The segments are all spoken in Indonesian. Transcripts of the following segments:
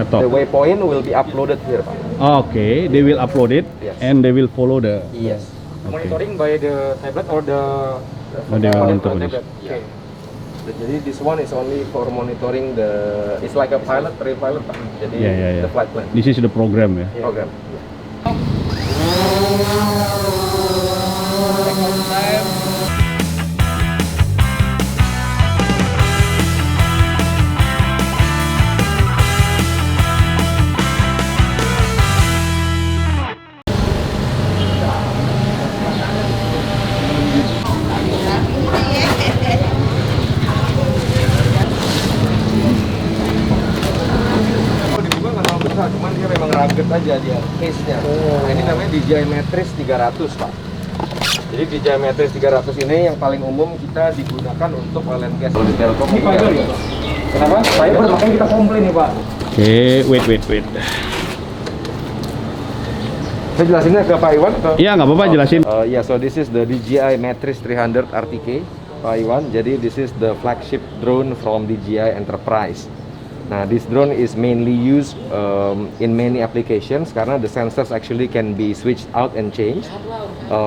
Laptop. The waypoint will be uploaded here, Pak. Okay, they will upload it Yes. and they will follow the. Yes. Okay. Monitoring by the tablet or the They will monitor tablet. this. Okay. Jadi this one is only for monitoring the. It's like a pilot, real pilot, Pak. Jadi Yeah. the flight plan This is the program ya. program. Kalau dibuka nggak terlalu besar, cuman dia memang rugged aja dia case-nya. Nah, ini namanya DJI Matrix 300, Pak. Jadi DJI Matrix 300 ini yang paling umum kita digunakan untuk oil and gas. Kalau di Telkom Ini fiber ya? Kenapa? Fiber, makanya kita komplain nih Pak. Okay, wait. Saya jelasinnya ke Pak Iwan atau? Iya, nggak apa-apa jelasin. Yeah, so this is the DJI Matrix 300 RTK, Pak Iwan. Jadi this is the flagship drone from DJI Enterprise. Nah, this drone is mainly used in many applications karena the sensors actually can be switched out and changed.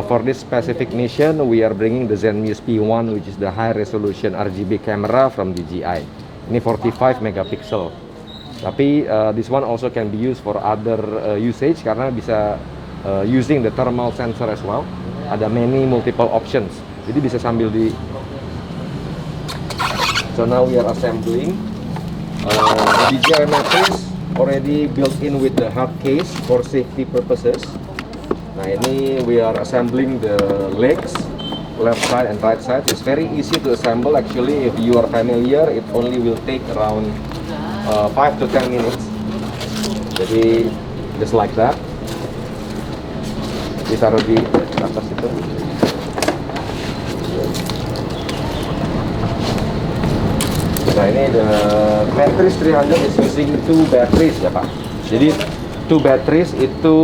For this specific mission, we are bringing the Zenmuse P1, which is the high resolution RGB camera from DJI. Ini 45 megapixel. Tapi this one also can be used for other usage karena bisa using the thermal sensor as well. Ada many multiple options. Jadi bisa sambil di. So now we are assembling. The DJI Matrix already built in with the hard case for safety purposes. Nah, ini we are assembling the legs, left side and right side. It's very easy to assemble actually. If you are familiar, it only will take around 5 to 10 minutes. Jadi just like that. Ditaruh di atas itu. Nah, ini the Matrix 300 is using 2 batteries ya Pak. Jadi 2 batteries itu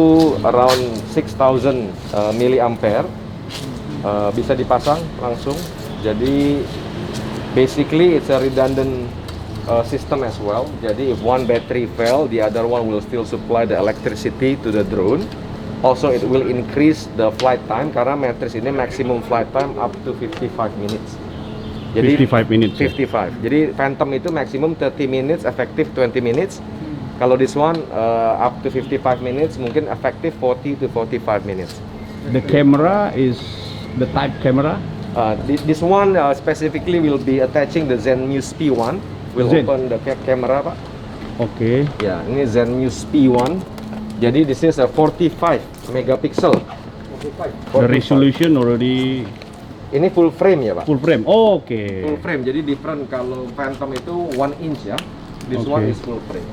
around 6000 milliampere. Bisa dipasang langsung. Jadi basically it's a redundant system as well. Jadi if one battery fail, the other one will still supply the electricity to the drone. Also it will increase the flight time karena Matrix ini maximum flight time up to 55 minutes. Jadi 55 minutes. 55. Jadi Phantom itu maximum 30 minutes, effective 20 minutes. Kalau this one up to 55 minutes, mungkin effective 40 to 45 minutes. The camera is the type camera. This one specifically will be attaching the Zenmuse P1. We'll open the camera, Pak. Okay. Ya, ini Zenmuse P1. Jadi this is a 45 megapixel. The resolution already Ini full frame ya, Pak. full frame. Oh, okay. Full frame. Jadi different kalau Phantom itu 1 inch ya. This one Okay. is full frame.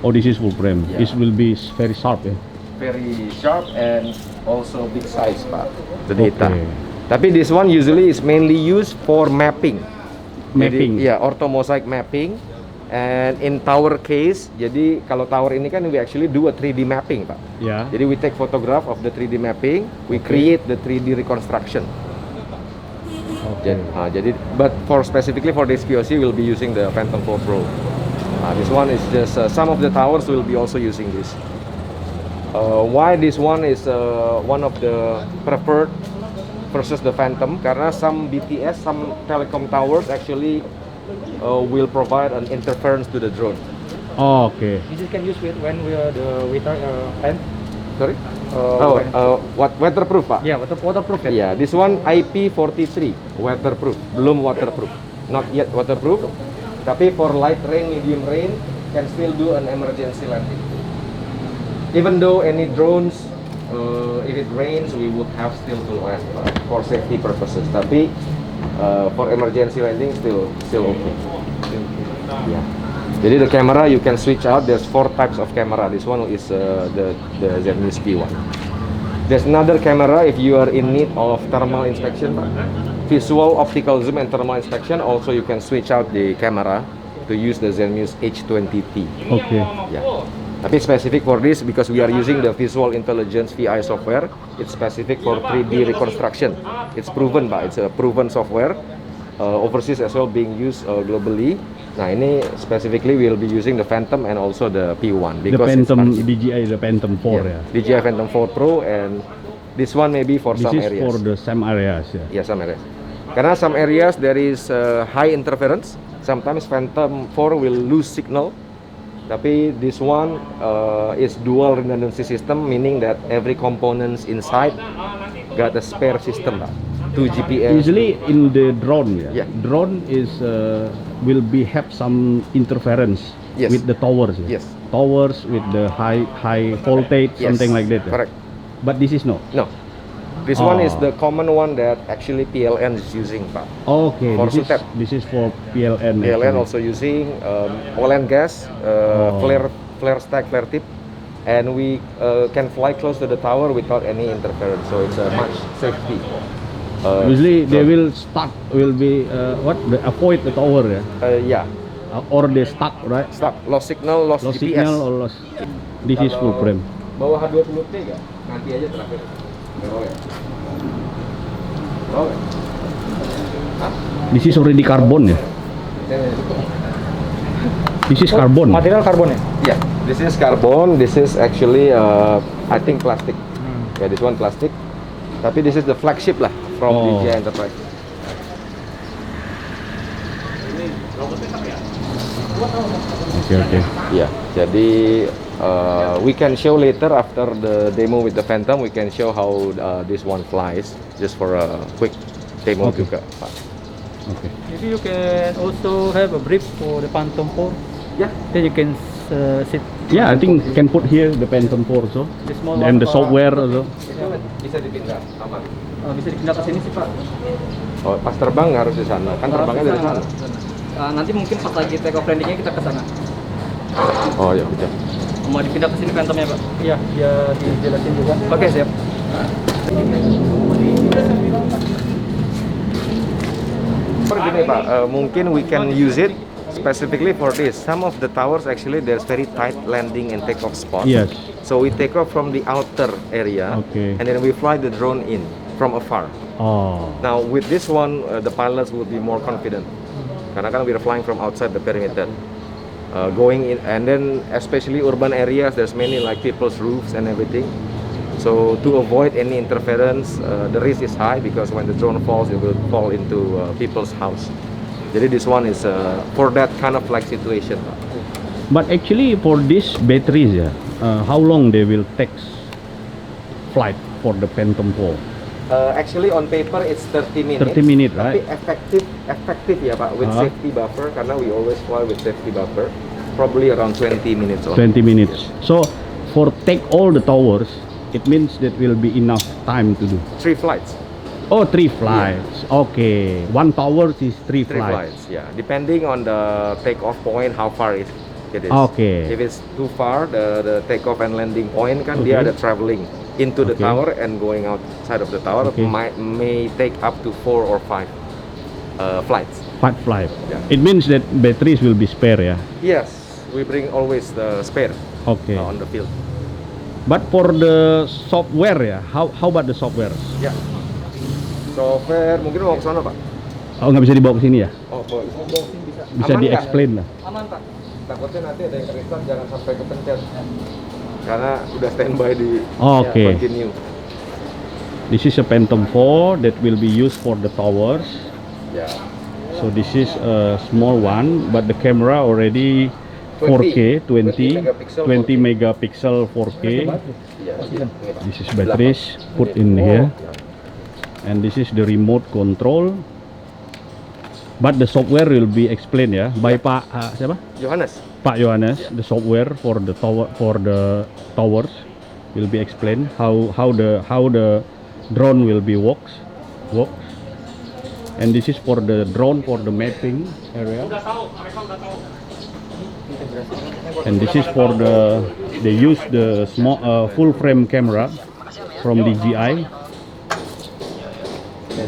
Oh, this is full frame. Yeah. This will be very sharp ya. Very sharp and also big size, Pak. The data. Okay. Tapi this one usually is mainly used for mapping. Mapping. Jadi, ya, orthomosaic mapping. And in tower case, jadi kalau tower ini kan we actually do a 3D mapping, Pak. Ya. Jadi we take photograph of the 3D mapping, we create the 3D reconstruction. Okay. Jadi, but for specifically for this POC, we'll be using the Phantom 4 Pro. This one is just some of the towers will be also using this. Why this one is one of the preferred versus the Phantom? Karena some BTS, some telecom towers actually will provide an interference to the drone. Oh, okay. This can use with when we are the waiter pen. Sorry? When- What waterproof, Pak? Yeah, waterproof. Yeah, this one IP43 waterproof, belum waterproof, not yet waterproof. Tapi for light rain, medium rain, can still do an emergency landing. Even though any drones, if it rains, we would have still to rest for safety purposes. Tapi for emergency landing, still okay. Yeah. Jadi the camera you can switch out. There's 4 types of camera. This one is the Zenmuse P1. There's another camera if you are in need of thermal inspection, visual, optical zoom, and thermal inspection. Also, you can switch out the camera to use the Zenmuse H20T. Okay. Yeah. Tapi specific for this because we are using the Visual Intelligence VI software. It's specific for 3D reconstruction. It's proven, Pak. It's a proven software. Overseas as well being used globally. Nah ini specifically we'll be using the Phantom and also the P1 The because it's Phantom funky. DJI, the Phantom 4 Yeah, ya. DJI Phantom 4 Pro, and this one maybe for This some is areas. for the some areas ya. Yeah, some areas. Karena some areas there is high interference. Sometimes Phantom 4 will lose signal. Tapi this one is dual redundancy system, meaning that every components inside got a spare system, Pak. 2 GPS. Usually in the drone ya. Yeah. Drone is will be have some interference Yes. with the towers ya. Yes. Towers with the high voltage, Yes, something like that ya. Correct. But this is no. No. This one is Oh. the common one that actually PLN is using, Pak. Okay, For this is Sutet. this is for PLN. PLN actually. also using oil and gas, Oh. flare stack, flare tip, and we can fly close to the tower without any interference. So it's a much safety. Usually they drone. will be what they avoid the tower ya. Yeah, Or they stuck right. stuck, lost signal, lost Lost GPS. signal or lost. This is full frame. Bawa H20T nggak? Nanti aja terakhir. Bawa ya? Bawa ya? Hah? This is already carbon ya. This is carbon. Material karbon ya? Yeah, this is carbon. This is actually I think plastic. Yeah, this one plastic. Tapi this is the flagship lah from Oh. DJI Enterprise. Okay. Yeah, jadi we can show later after the demo with the Phantom. We can show how this one flies, just for a quick demo Okay. juga, Pak. Okay. Maybe you can also have a brief for the Phantom 4. Yeah. Then you can sit. Yeah, I think can put here the Phantom 4 also. The small And one, the software also. Bisa dipindah, aman. Bisa dipindah ke sini sih Pak. Oh, pas terbang harus di sana, kan terbangnya dari sana. Nanti mungkin pas lagi take off landingnya kita ke sana. Oh ya udah. Mau dipindah ke sini Phantomnya Pak? Iya, dia dijelasin juga. Oke, siap. Gini Pak, mungkin we can use it specifically for this. Some of the towers actually there's very tight landing and takeoff spots. Yes. So we take off from the outer area, Okay. and then we fly the drone in from afar. Oh. Now with this one, the pilots will be more confident, karena kan we're flying from outside the perimeter, going in, and then especially urban areas, there's many like people's roofs and everything. So to avoid any interference, the risk is high because when the drone falls, it will fall into people's house. Jadi this one is for that kind of like situation. But actually for these batteries ya, how long they will take flight for the Phantom 4? Actually on paper it's 30 minutes. 30 minutes, Tapi right? effective ya Pak, with Uh-huh. safety buffer, karena we always fly with safety buffer. Probably around 20 minutes only. 20 minutes. So for take all the towers, it means that will be enough time to do. 3 flights. Oh, 3 flights. Okay. One tower is 3 3 flights. flights, yeah. Depending on the takeoff point, how far it is. Okay. If it's too far, the takeoff and landing point kan dia Okay. ada traveling into the Okay. tower and going outside of the tower. Okay. May take up to 4 or 5 flights. 5 flights. Yeah. It means that batteries will be spare ya. Yes, we bring always the spare Okay. on the field. But for the software ya, how about the software? Ya. Software mungkin mau ke sana Pak? Oh, nggak bisa dibawa ke sini ya? Oh, boleh. Bisa Aman di-explain lah. Aman Pak. Takutnya nanti ada yang restart, jangan sampai kepencet. Karena udah standby di Oke. continue. This is a Phantom 4 that will be used for the towers. Ya. So this is a small one, but the camera already 4K, 20 megapixel 4K. Iya. This is batteries put in here, and this is the remote control. But the software will be explained ya by Pak siapa? Johannes. Pak Yohanes. The software for the towers will be explained how the drone will be works. And this is for the drone for the mapping area. And this is for they use the small full frame camera from DJI.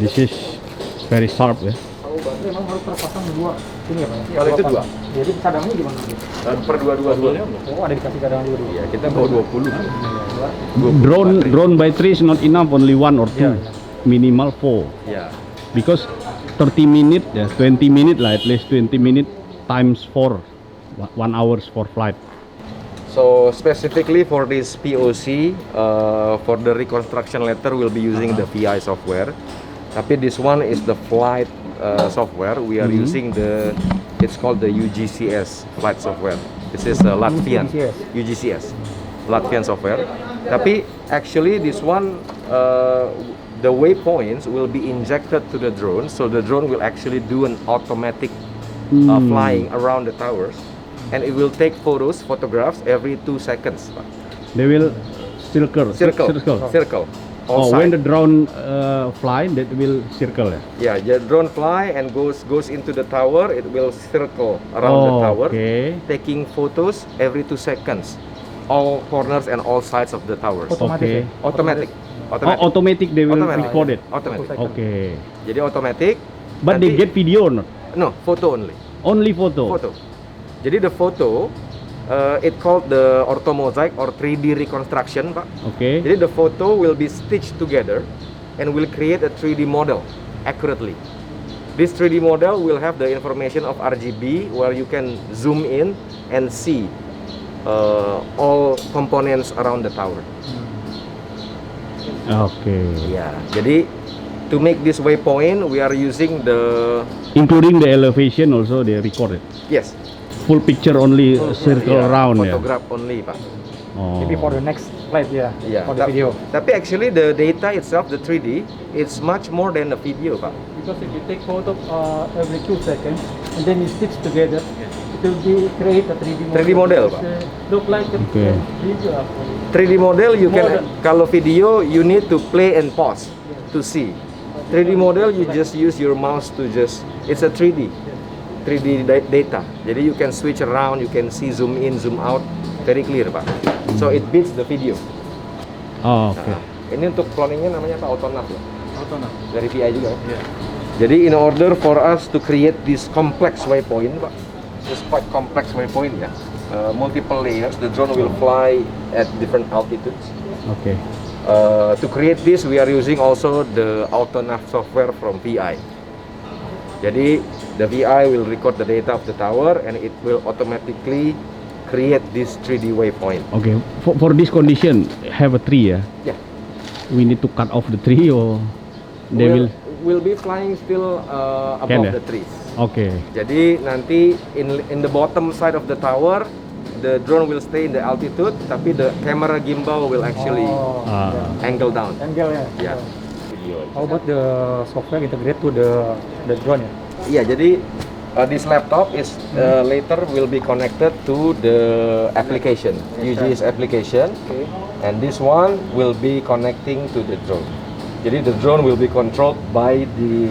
This is very sharp ya. Memang harus terpasang 2 sini ya Pak? Kalau itu 2. Jadi cadangannya gimana? Per 2. Oh, ada dikasih cadangan juga dulu. Iya, kita bawa 20. Drone battery is not enough, only 1 or 2. Minimal 4. Ya. Because 30 minutes ya, 20 minutes lah, at least 20 minutes times 4, 1 hours for flight. So specifically for this POC, for the reconstruction letter, we'll be using the VI software. Tapi this one is the flight software. We are using it's called the UGCS flight software. This is Latvian UGCS Latvian software. Tapi actually this one, the waypoints will be injected to the drone, so the drone will actually do an automatic flying around the towers. And it will take photographs every 2 seconds. Pak. They will circle. All When side. the drone fly, that will circle. Yeah, the drone fly and goes into the tower. It will circle around the tower, Okay. taking photos every 2 seconds, all corners and all sides of the towers. Okay. Automatic. Automatic they will Automatic. record it. Automatic. Okay. Jadi automatic. But they nanti- get video or not? No, photo only. Only photo. Photo. Jadi the photo, it called the orthomosaic or 3D reconstruction, Pak. Okay. Jadi the photo will be stitched together and will create a 3D model accurately. This 3D model will have the information of RGB where you can zoom in and see all components around the tower. Okay. Ya, jadi to make this waypoint, we are using the Including the elevation also they record it. yes Full picture only circle yeah, around ya. photograph only, Pak. Oh. Maybe for the next flight, yeah. Yeah, For the video. Tapi actually the data itself, the 3D, it's much more than the video, Pak. Because if you take photo every 2 seconds and then you stitch together, it will create a 3D model. 3D model, Pak. Look like a Okay. video actually. 3D model you can, Model. kalau video you need to play and pause to see. 3D model you just use your mouse to it's a 3D data. Jadi you can switch around, you can see zoom in, zoom out, very clear, Pak. So it beats the video. Oh, okay. Nah, ini untuk cloningnya namanya apa? Autonav ya? Autonav. Dari VI juga ya? Yeah. Jadi in order for us to create this complex waypoint, Pak, this quite complex waypoint ya, multiple layers, the drone will fly at different altitudes. Okay. To create this, we are using also the Autonav software from VI. Jadi the VI will record the data of the tower and it will automatically create this 3D waypoint. Okay. For this condition, have a tree ya. Yeah. We need to cut off the tree or they will. Will be flying still Can above ya? the trees. Okay. Jadi nanti in the bottom side of the tower, the drone will stay in the altitude, tapi the camera gimbal will actually angle down. Angle ya. Yeah. How about the software integrate to the drone ya? Iya, jadi this laptop is later will be connected to the application, UGS application, Okay. and this one will be connecting to the drone. Jadi the drone will be controlled by the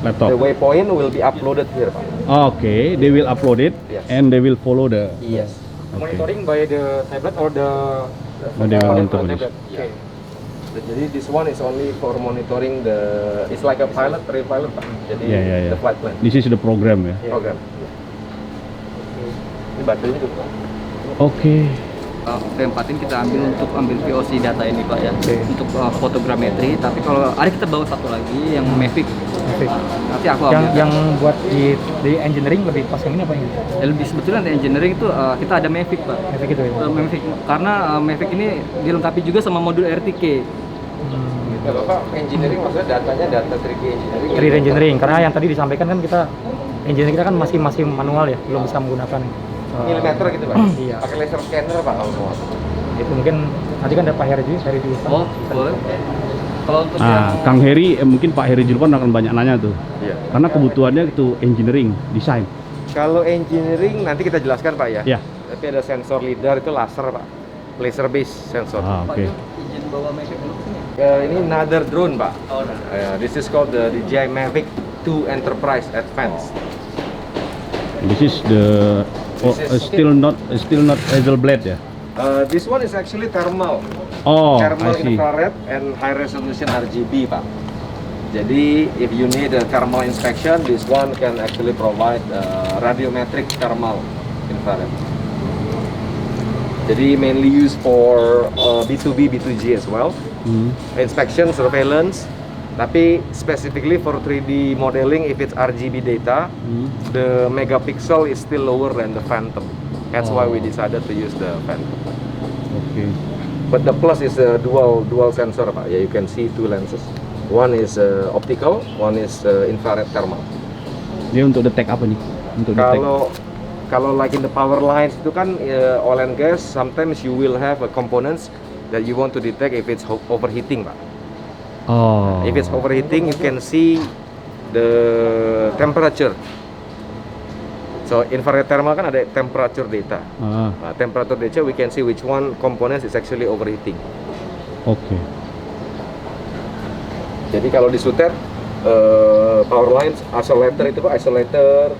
Laptop. waypoint will be uploaded here, Pak. Okay. They will upload it Yes. and they will follow the. Yes. Okay. Monitoring by the tablet or the They will monitor this. tablet. Okay. Jadi this one is only for monitoring it's like a pilot, real pilot, Pak. Jadi Yeah. the flight plan This is the program ya. program. Ini baterainya juga. Okay. P4 kita ambil POC data ini Pak ya, untuk fotogrametri. Tapi kalau ada kita bawa satu lagi yang Mavic. Nanti aku ambil. Yang buat di engineering lebih pas yang ini apa ini? Lebih sebetulnya di engineering itu kita ada Mavic Pak. Mavic itu ya. Mavic karena Mavic ini dilengkapi juga sama modul RTK. Ya, Bapak engineering maksudnya datanya data 3D engineering. 3D engineering karena yang tadi disampaikan kan kita engineering kita kan masih manual ya, belum bisa menggunakan Milimeter gitu, Pak. Iya. Pakai laser scanner, Pak, kalau semua. itu mungkin nanti kan ada Pak Heri juga Oh, boleh. Kalau untuk Ah, yang Kang Heri, mungkin Pak Heri Julpan akan banyak nanya tuh. Iya. Karena kebutuhannya itu engineering, desain. Kalau engineering nanti kita jelaskan, Pak ya. Ya. Tapi ada sensor lidar itu laser, Pak. Laser based sensor. Ah, Pak oke. Jul, izin bawa Mavic dulu ke sini. Ini another drone, Pak. Oh, nah. This is called the DJI Mavic 2 Enterprise Advanced. This is the still not Hazel blade ya. This one is actually thermal. Oh, Thermal I see. infrared and high resolution RGB, Pak. Jadi if you need a thermal inspection, this one can actually provide radiometric thermal infrared. Jadi mainly used for B2B, B2G as well. Hmm. Inspection, surveillance, Tapi specifically for 3D modeling, if it's RGB data, the megapixel is still lower than the Phantom. That's why we decided to use the Phantom. Okay. But the plus is a dual sensor, Pak. Yeah, you can see two lenses. One is optical, one is infrared thermal. Dia untuk detect apa nih? Untuk detect. Kalau like in the power lines itu kan oil and gas, sometimes you will have a components that you want to detect if it's overheating, Pak. Oh. If it's overheating, you can see the temperature. So infrared thermal kan ada temperature data. Nah, temperature data we can see which one component is actually overheating. Okay. Jadi kalau di Sutet power lines isolator itu Pak, isolator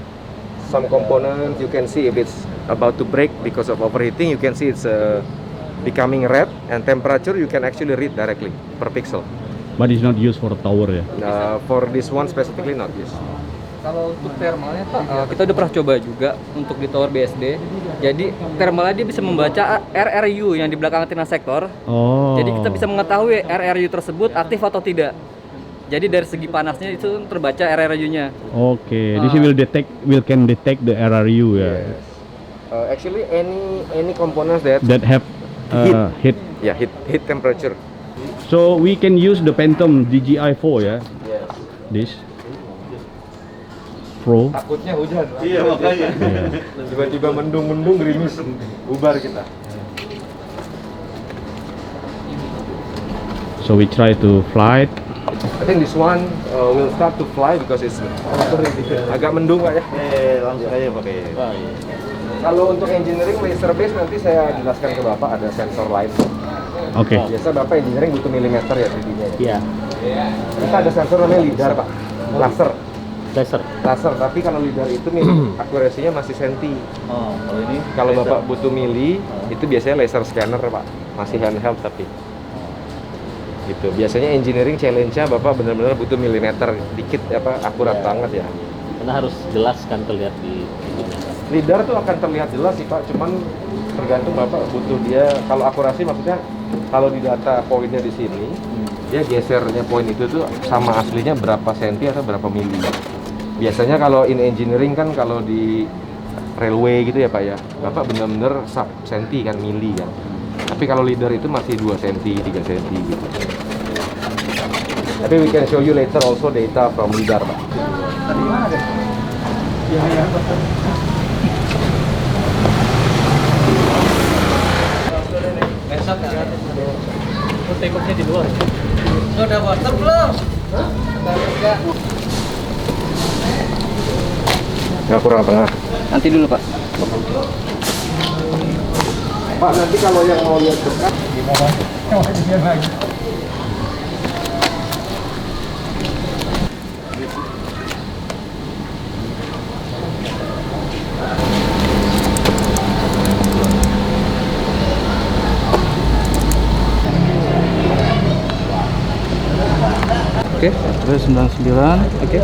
some components you can see if it's about to break because of overheating, you can see it's becoming red, and temperature you can actually read directly per pixel. But it's not used for tower ya? For this one specifically not used. Kalau untuk thermalnya Pak, kita udah pernah coba juga untuk di tower BSD. Jadi thermalnya dia bisa membaca RRU yang di belakang antenna sektor. Oh. Jadi kita bisa mengetahui RRU tersebut aktif atau tidak. Jadi dari segi panasnya itu terbaca RRU-nya. Okay. This can detect the RRU ya. Yes. Actually any components that Have heat. yeah, heat temperature. So we can use the Phantom DJI 4 ya. Yes. This Pro. Takutnya hujan. Iya makanya. Tiba-tiba mendung gerimis, bubar kita. So we try to fly it. I think this one will start to fly because it's agak mendung Pak ya. Langsung aja pakai. Kalau untuk engineering laser base nanti saya jelaskan ke Bapak, ada sensor lain. Oke. Biasa Bapak engineering butuh milimeter ya 3D-nya. Iya. Kita ada sensor namanya LiDAR Pak. Laser. Laser, tapi kalau LiDAR itu akurasinya masih senti. Oh, kalau ini Kalau Bapak butuh mili, itu biasanya laser scanner Pak. Masih handheld tapi. Gitu. Biasanya engineering challenge-nya Bapak benar-benar butuh milimeter dikit akurat banget ya. karena harus jelas kan terlihat di itunya. LiDAR tuh akan terlihat jelas sih Pak, cuman tergantung Bapak butuh dia. Kalau akurasi maksudnya kalau di data poinnya di sini, dia gesernya poin itu tuh sama aslinya berapa senti atau berapa mili. Biasanya kalau in engineering kan kalau di railway gitu ya Pak ya, Bapak bener-bener sub senti kan, mili kan. Tapi kalau LiDAR itu masih 2 senti, 3 senti gitu. Tapi we can show you later also data from LiDAR Pak. Tadi mana deh? Iya. Besok ya. Take-off-nya di luar. Sudah water belum? Nggak kurang tengah. Nanti dulu Pak. Pak, nanti kalau yang mau lihat dekat gimana? Oke. Terus 99. Oke.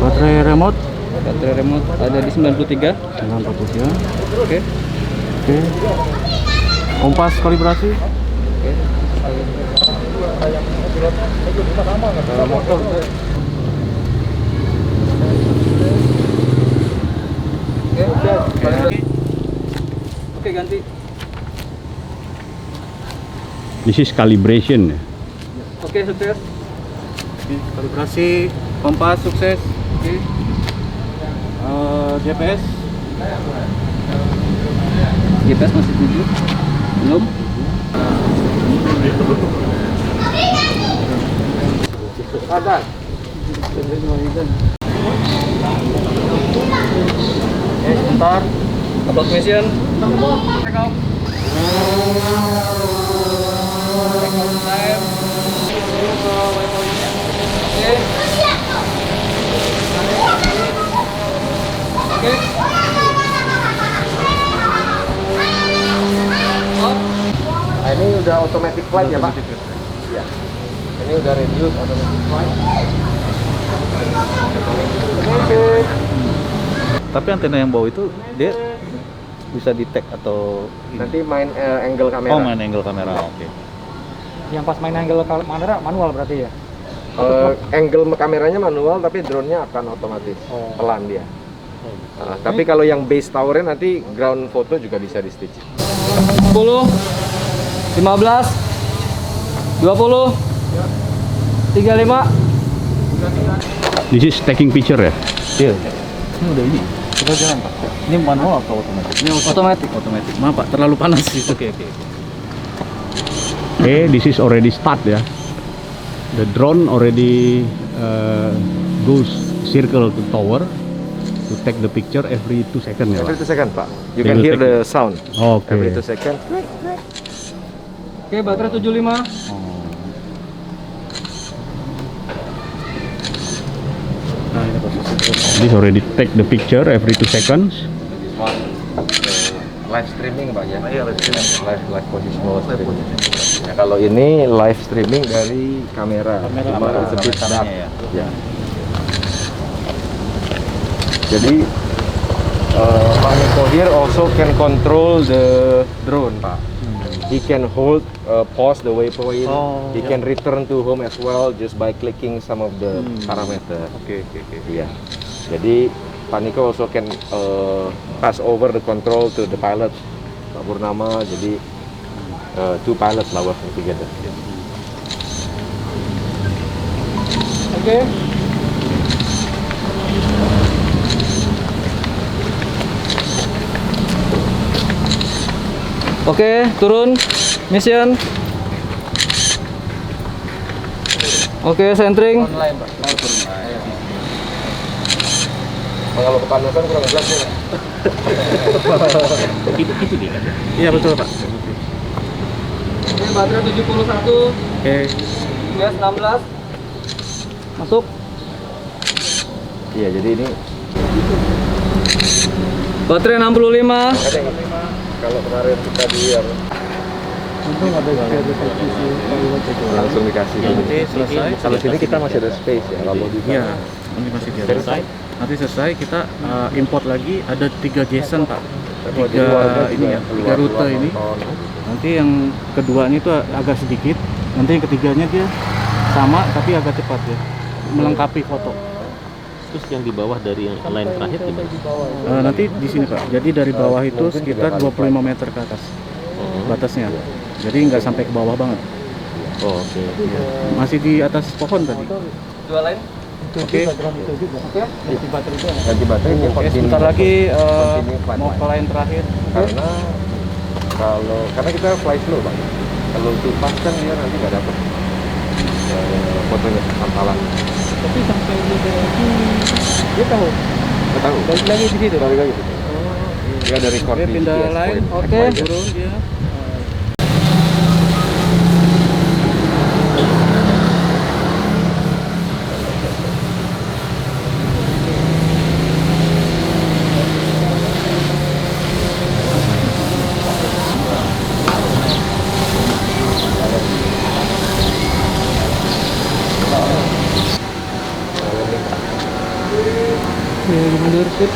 Baterai remote Baterai remote ada di 93. 93. Oke. Oke. Kompas kalibrasi. Oke. Motor. Oke, ganti. This is calibration ya. Oke, sukses. Kalibrasi kompas sukses. Oke. GPS GPS masih 7. Belum. Ada. sebentar. Upload mission. Nah, ini udah automatic flight ya Pak? Iya. Ini udah reduce automatic flight. Tapi antena yang bawah itu dia bisa detect atau Nanti main angle kamera. oh main angle kamera. Oke. Yang pas main angle kamera manual berarti ya? Angle kameranya manual, tapi drone-nya akan otomatis, pelan dia. Tapi kalau yang base towernya nanti ground photo juga bisa di stitch. 10, 15, 20, 35. This is taking picture ya? Iya. Ini udah ini. Kita jalan Pak. Ini manual atau otomatis? Ini Otomatis. otomatis. Maaf Pak, terlalu panas sih. Oke. Okay, this is already start ya. The drone already goes circle to tower to take the picture every 2 seconds ya, Every Pak? 2 second, Pak. You They can will hear take the sound. Oke. Every 2 second. Oke, baterai 75. Nah, ini posisi drone. This already take the picture every 2 seconds. Live streaming, Pak ya. Iya, live streaming. Live positional streaming. Ya, kalau ini live streaming dari kamera. Cuma it's a bit dark. ya. Ya. Jadi Pak Niko here also can control the drone, Pak. He can hold, pause the waypoint. Oh, He ya. can return to home as well just by clicking some of the parameter. Oke. Iya. Jadi Pak Niko also can pass over the control to the pilot, Pak Purnama. Jadi 2 pilots lah working together. Oke. Oke, turun. Mission. Oke, centering. Kalau kepanasan kurang jelas ya. Itu dia. Iya betul Pak. Oke, baterai 71. Oke. Gas 16. Masuk. Iya, jadi ini Baterai 65. kalau kemarin kita di Untung ada langsung dikasih. Nanti selesai. Kalau sini kita masih ada space ya. Kalau di Iya, nanti masih di atas. Nanti selesai kita import lagi ada 3 JSON Pak. Ini ya, 3 rute ini. Nanti yang keduanya itu agak sedikit. Nanti yang ketiganya dia sama tapi agak cepat ya. Melengkapi foto. Terus yang di bawah dari yang line terakhir gimana? Nanti di sini Pak. Jadi dari bawah itu sekitar 25 meter ke atas batasnya. Jadi nggak sampai ke bawah banget. Oh, oke. Masih di atas pohon tadi. Dua lain. Oke. Ganti baterai itu. ganti baterai dia Oke, continue. sebentar lagi Continue flight mau ke line terakhir. karena kita fly slow, Pak. Kalau too fast kan dia nanti nggak dapat fotonya pantalan. Tapi sampai di itu dia tahu. Nggak tahu. Balik lagi di situ. Balik lagi. Dia ada record Oke, di pindah GPS line. point. Oke. Turun dia. Mundur sip.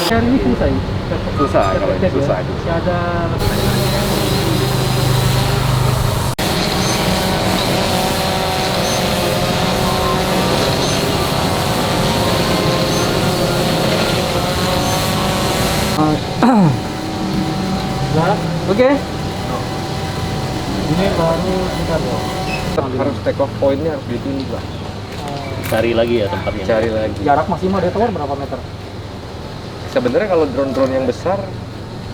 Hari ini selesai. Susah kalau ini susah. Masih ada Oke. ini baru bentar loh. Harus take off pointnya harus ditunjuk, Pak. Cari lagi ya tempatnya. Cari lagi. Jarak maksimal dari tower berapa meter? Sebenarnya kalau drone-drone yang besar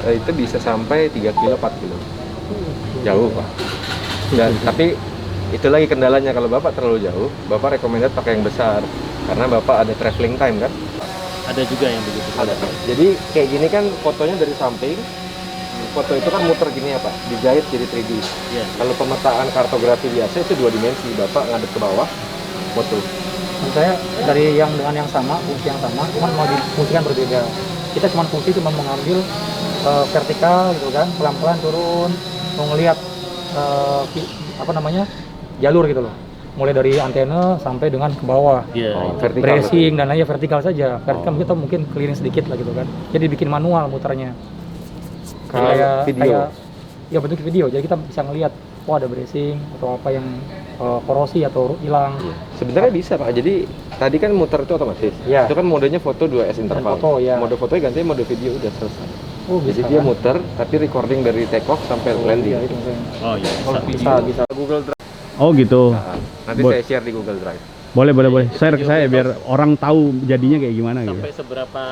itu bisa sampai 3 kilo, 4 kilo. Jauh, Pak. Dan tapi itu lagi kendalanya kalau Bapak terlalu jauh, Bapak recommended pakai yang besar karena Bapak ada traveling time kan. Ada juga yang begitu. Ada. Jadi kayak gini kan fotonya dari samping. Foto itu kan muter gini ya, Pak. Dijahit jadi 3D. Iya. Kalau pemetaan kartografi biasa itu 2 dimensi. Bapak ngadep ke bawah, foto. Menurut saya dari yang dengan yang sama, fungsi yang sama, cuma mau difungsikan berbeda. Kita cuma mengambil vertikal gitu kan, pelan-pelan turun, mau ngelihat jalur gitu loh. mulai dari antena sampai dengan ke bawah. Iya. Oh, itu. vertikal. Bracing dan lainnya vertikal saja. Vertikal Oh. kita mungkin keliling sedikit lah gitu kan. Jadi bikin manual muternya. Kayak video. Ya bentuk video. Jadi kita bisa ngelihat oh ada bracing atau apa yang korosi atau hilang. Iya. Sebenarnya bisa Pak. Jadi tadi kan muter itu otomatis. Iya. Itu kan modenya foto 2S interval. foto, ya. Mode fotonya ganti mode video udah selesai. Oh, Jadi bisa dia kan? muter tapi recording dari take off sampai landing. Iya, itu maksudnya. Oh iya. Oh, bisa. Google Drive. Oh gitu. Nah, nanti Bo- saya share di Google Drive. Boleh. Share ke saya biar orang tahu jadinya kayak gimana gitu. Sampai seberapa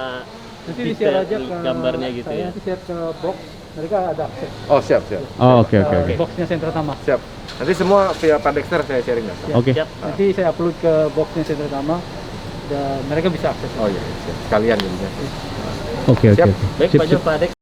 Nanti detail di-share aja ke gambarnya gitu saya ya. nanti share ke box. Mereka ada akses. Oh siap. Oh, oke. Boxnya Sentra Tama. Siap. Nanti semua via Pak Dexter saya sharing ya. Ya, Oke. Siap. Nanti saya upload ke boxnya Sentra Tama dan mereka bisa akses. Oh iya, siap. Sekalian jadinya. Oke. Siap. Baik, Sip, Pak sip. Jo, Pak Dek.